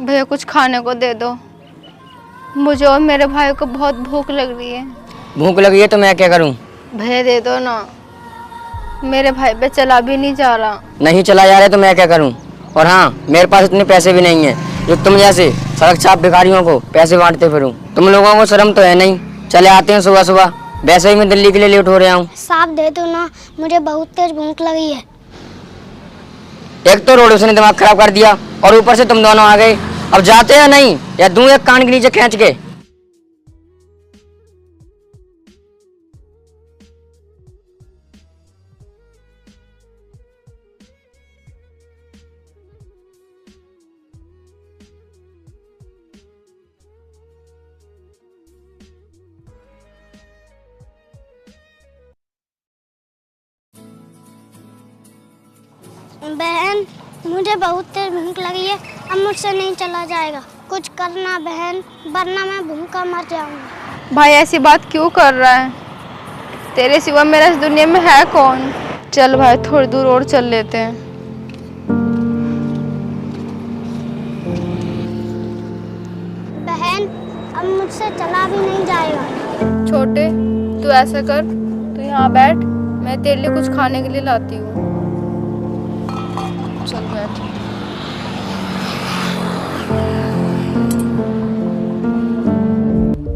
भैया कुछ खाने को दे दो, मुझे और मेरे भाई को बहुत भूख लग रही है। भूख लगी है तो मैं क्या करूं? भैया दे दो ना, मेरे भाई पे चला भी नहीं जा रहा। नहीं चला जा रहा तो मैं क्या करूं? और हाँ, मेरे पास इतने पैसे भी नहीं हैं जो तुम जैसे सड़क छाप भिखारियों को पैसे बांटते फिरूं। तुम लोगों को शर्म तो है नहीं? चले आते हैं सुबह सुबह, वैसे ही मैं दिल्ली के लिए लेट हो रहा हूँ। साहब दे दो ना, मुझे बहुत तेज भूख लगी है। एक तो रोड उसने दिमाग खराब कर दिया और ऊपर से तुम दोनों आ गए। अब जाते हैं नहीं या दूं एक कान के नीचे खींच के? बहन, मुझे बहुत तेज भूख लगी है, अब मुझसे नहीं चला जाएगा। कुछ करना बहन, वरना मैं भूखा मर जाऊंगा। भाई ऐसी बात क्यों कर रहा है? तेरे सिवा मेरा इस दुनिया में है कौन? चल भाई थोड़ी दूर और चल लेते हैं। बहन, अब मुझसे चला भी नहीं जाएगा। छोटे, तू ऐसा कर, तू यहाँ बैठ, मैं तेरे लिए कुछ खाने के लिए लाती हूँ। चल बैठ।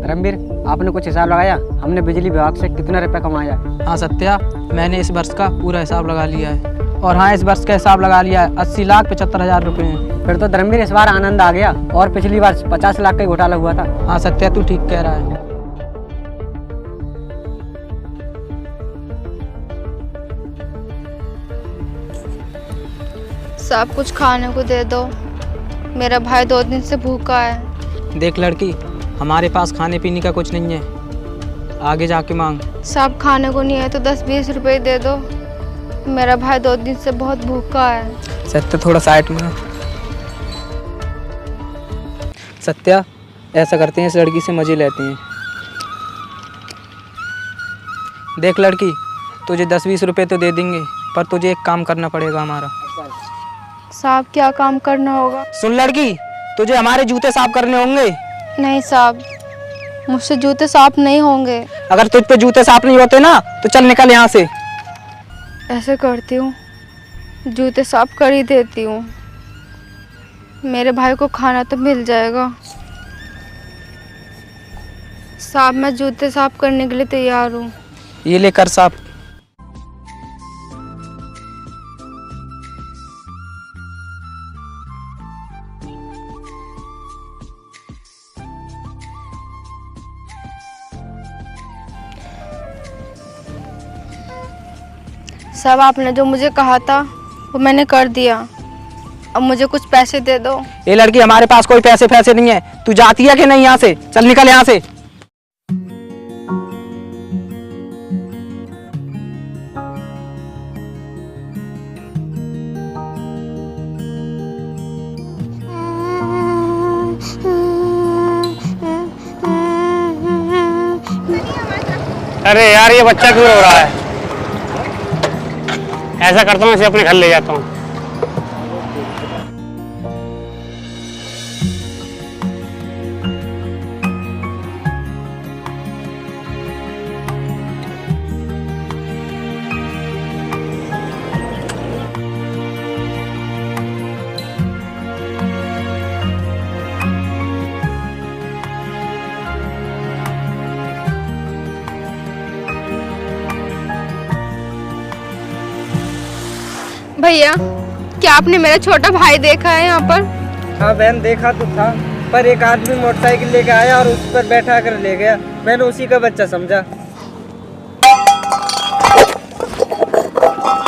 रणबीर, आपने कुछ हिसाब लगाया? हमने बिजली विभाग से कितना रुपए कमाया? हाँ सत्या, मैंने इस वर्ष का पूरा हिसाब लगा लिया है। और हाँ, इस वर्ष का हिसाब लगा लिया है, 80,75,000 रुपये हैं। फिर तो रणबीर इस बार आनंद आ गया, और पिछली वर्ष 50 लाख का घोटाला हुआ था। हाँ सत्या, तू ठीक कह रहा है। सब कुछ खाने को दे दो, मेरा भाई 2 दिन से भूखा है। देख लड़की, हमारे पास खाने पीने का कुछ नहीं है, आगे जाके मांग। सब खाने को नहीं है तो 10-20 रुपए दे दो, मेरा भाई 2 दिन से बहुत भूखा है। सत्या थोड़ा साइड में। सत्या, ऐसा करते हैं, इस लड़की से मजे लेते हैं। देख लड़की, तुझे 10-20 रुपए तो दे देंगे, पर तुझे एक काम करना पड़ेगा हमारा। साहब क्या काम करना होगा? सुन लड़की, तुझे हमारे जूते साफ करने होंगे। नहीं साहब, मुझसे जूते साफ नहीं होंगे। अगर तुझ पे जूते साफ नहीं होते ना तो चल निकल यहाँ से। ऐसे करती हूँ, जूते साफ कर ही देती हूँ, मेरे भाई को खाना तो मिल जाएगा। साहब मैं जूते साफ करने के लिए तैयार हूँ। ये लेकर साफ। साहब आपने जो मुझे कहा था वो मैंने कर दिया, अब मुझे कुछ पैसे दे दो। ये लड़की, हमारे पास कोई पैसे नहीं है, तू जाती है कि नहीं यहाँ से? चल निकल यहाँ से। अरे यार, ये बच्चा क्यों रो रहा है? ऐसा करता हूँ, इसे अपने घर ले जाता हूँ। भैया, क्या आपने मेरा छोटा भाई देखा है यहाँ पर? हाँ बहन, देखा तो था, पर एक आदमी मोटरसाइकिल लेके आया और उस पर बैठा कर ले गया। मैंने उसी का बच्चा समझा।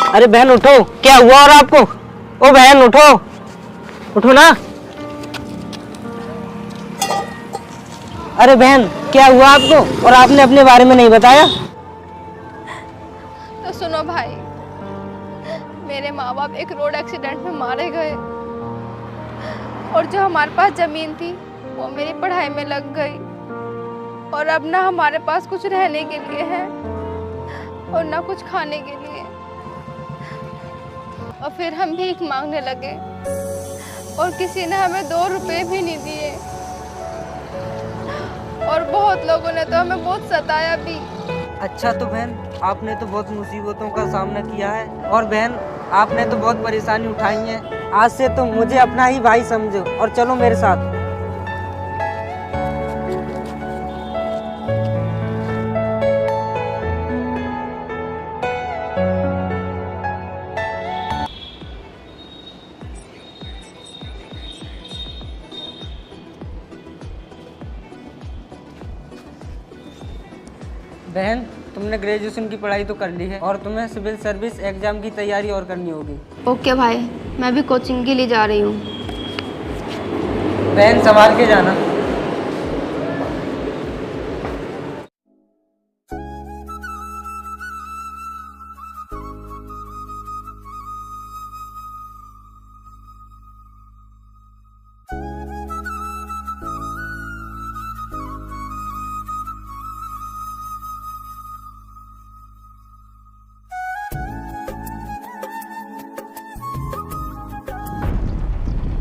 अरे बहन उठो, क्या हुआ और आपको? ओ बहन उठो, उठो ना। अरे बहन, क्या हुआ आपको और आपने अपने बारे में नहीं बताया? तो सुनो भाई, मेरे माँ बाप एक रोड एक्सीडेंट में मारे गए और जो हमारे पास जमीन थी वो मेरी पढ़ाई में लग गई, और अब ना हमारे पास कुछ रहने के लिए है और ना कुछ खाने के लिए, और फिर हम भीख मांगने लगे। और किसी ने हमें 2 रुपए भी नहीं दिए। और बहुत लोगों ने तो हमें बहुत सताया भी। अच्छा तो बहन, आपने तो बहुत मुसीबतों का सामना किया है और बहन आपने तो बहुत परेशानी उठाई है। आज से तो मुझे अपना ही भाई समझो और चलो मेरे साथ। बहन, तुमने ग्रेजुएशन की पढ़ाई तो कर ली है और तुम्हें सिविल सर्विस एग्जाम की तैयारी और करनी होगी। ओके भाई, मैं भी कोचिंग के लिए जा रही हूँ। बहन संभाल के जाना।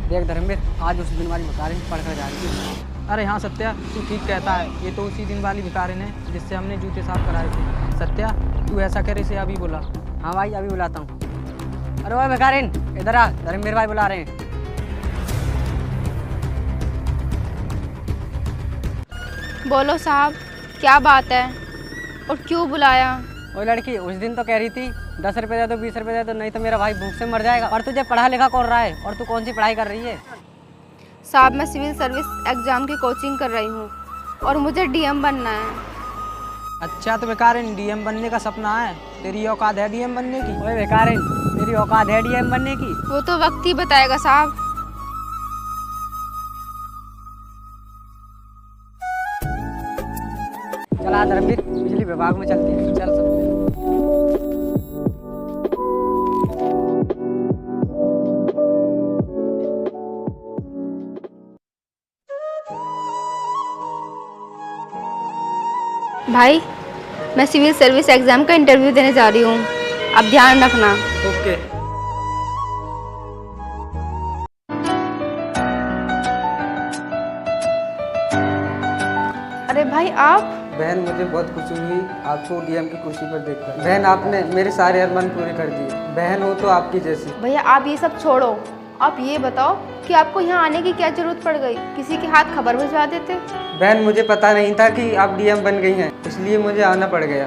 देख धर्मवीर, आज उस दिन वाली भिखारिन पढ़ कर जा रही थी। अरे हाँ सत्या, तू ठीक कहता है। ये तो उसी दिन वाली भिखारिन है जिससे हमने जूते साफ कराए थे। सत्या, तू ऐसा करे से अभी बोला। हाँ भाई, अभी बुलाता हूँ। अरे भाई भिखारिन, इधर आ, धर्मवीर भाई बुला रहे हैं। बोलो साहब, क्या बात है और क्यों बुलाया? वो लड़की उस दिन तो कह रही थी 10 रुपये दे दो, 20 रुपये दे दो, नहीं तो मेरा भाई भूख से मर जाएगा। और तुझे पढ़ा लिखा कौन रहा है और तू कौन सी पढ़ाई कर रही है? साहब, मैं सिविल सर्विस एग्जाम की कोचिंग कर रही हूँ और मुझे डीएम बनना है। अच्छा तो भिखारिन, डीएम बनने का सपना है? तेरी औकात है डीएम बनने की? ओए भिखारिन, तेरी औकात है डीएम बनने की? वो तो वक्त ही बताएगा साहब। चला धर्मवीर, बिजली विभाग में चलती है। चल सकते हैं। भाई, मैं सिविल सर्विस एग्जाम का इंटरव्यू देने जा रही हूँ, अब ध्यान रखना। ओके। अरे भाई आप? बहन, मुझे बहुत खुशी हुई आपको डीएम की कुर्सी पर देखकर। बहन, आपने मेरे सारे अरमान पूरे कर दिए। बहन हो तो आपकी जैसी। भैया आप ये सब छोड़ो, आप ये बताओ कि आपको यहाँ आने की क्या जरूरत पड़ गई? किसी के हाथ खबर भिजवा देते। बहन, मुझे पता नहीं था कि आप डीएम बन गई हैं, इसलिए मुझे आना पड़ गया।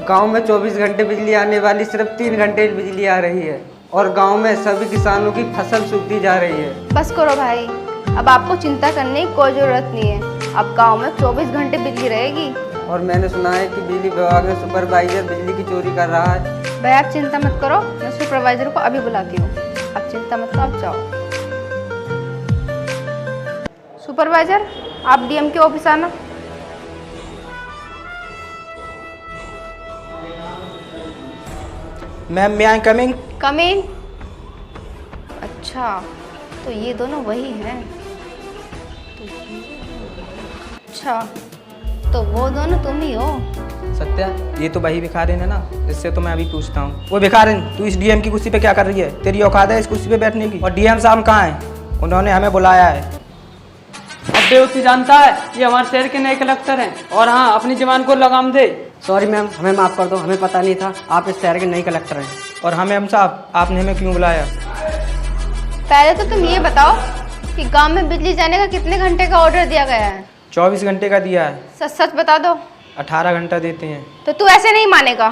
गांव में 24 घंटे बिजली आने वाली सिर्फ 3 घंटे बिजली आ रही है और गांव में सभी किसानों की फसल सूखती जा रही है। बस करो भाई, अब आपको चिंता करने की कोई जरूरत नहीं है। अब गांव में 24 घंटे बिजली रहेगी। और मैंने सुना है कि बिजली विभाग में सुपरवाइजर बिजली की चोरी कर रहा है। भाई आप चिंता मत करो, मैं सुपरवाइजर को अभी बुलाती हूँ। आप चिंता मत करो, आप जाओ। सुपरवाइजर, आप डीएम के ऑफिस आना। Ma'am, may I coming? Come in. अच्छा, तो ये दोनों वही हैं। अच्छा, तो वो दोनों तुम ही हो? सत्या, ये तो वही भिखारिन है ना, इससे तो मैं अभी पूछता हूँ। वो भिखारिन, तू इस डीएम की कुर्सी पे क्या कर रही है? तेरी औकात है इस कुर्सी पे बैठने की? और डीएम साहब कहाँ हैं? उन्होंने हमें बुलाया है। अब बेवसी जानता है, ये हमारे शहर के नए कलेक्टर हैं। और हाँ, अपनी जवान को लगाम दे। सॉरी मैम, हमें माफ़ कर दो, हमें पता नहीं था आप इस शहर के नए कलेक्टर हैं। और हाँ मैम साहब, आपने हमें क्यों बुलाया? पहले तो तुम ये बताओ कि गांव में बिजली जाने का कितने घंटे का ऑर्डर दिया गया है? 24 घंटे का दिया है। सच सच बता दो। 18 घंटा देते हैं। तो तू ऐसे नहीं मानेगा।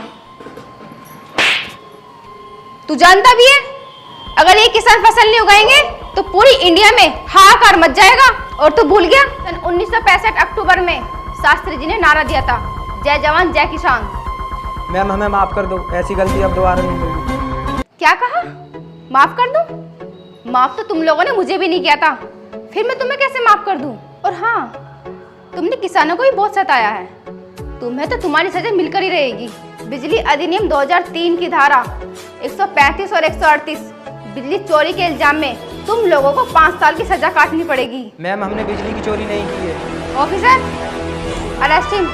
तू जानता भी है, अगर ये किसान फसल नहीं उगाएंगे तो पूरी इंडिया में हाहाकार मच जाएगा। और तू भूल गया, सन 1965 अक्टूबर में शास्त्री जी ने नारा दिया था, जय जवान जय किसान। मैम, हमें माफ़ कर दो, ऐसी गलती अब दोबारा नहीं होगी। क्या कहा? माफ कर दूं? माफ तो तुम लोगों ने मुझे भी नहीं किया था, फिर मैं तुम्हें कैसे माफ कर दूं? और हाँ, तुमने किसानों को भी बहुत सताया है। तुम्हें तो तुम्हारी सजा मिलकर ही रहेगी। बिजली अधिनियम 2003 की धारा 135 और 138 बिजली चोरी के इल्जाम में तुम लोगों को 5 साल की सजा काटनी पड़ेगी। मैम, हमने बिजली की चोरी नहीं की है। Officer, arrest him.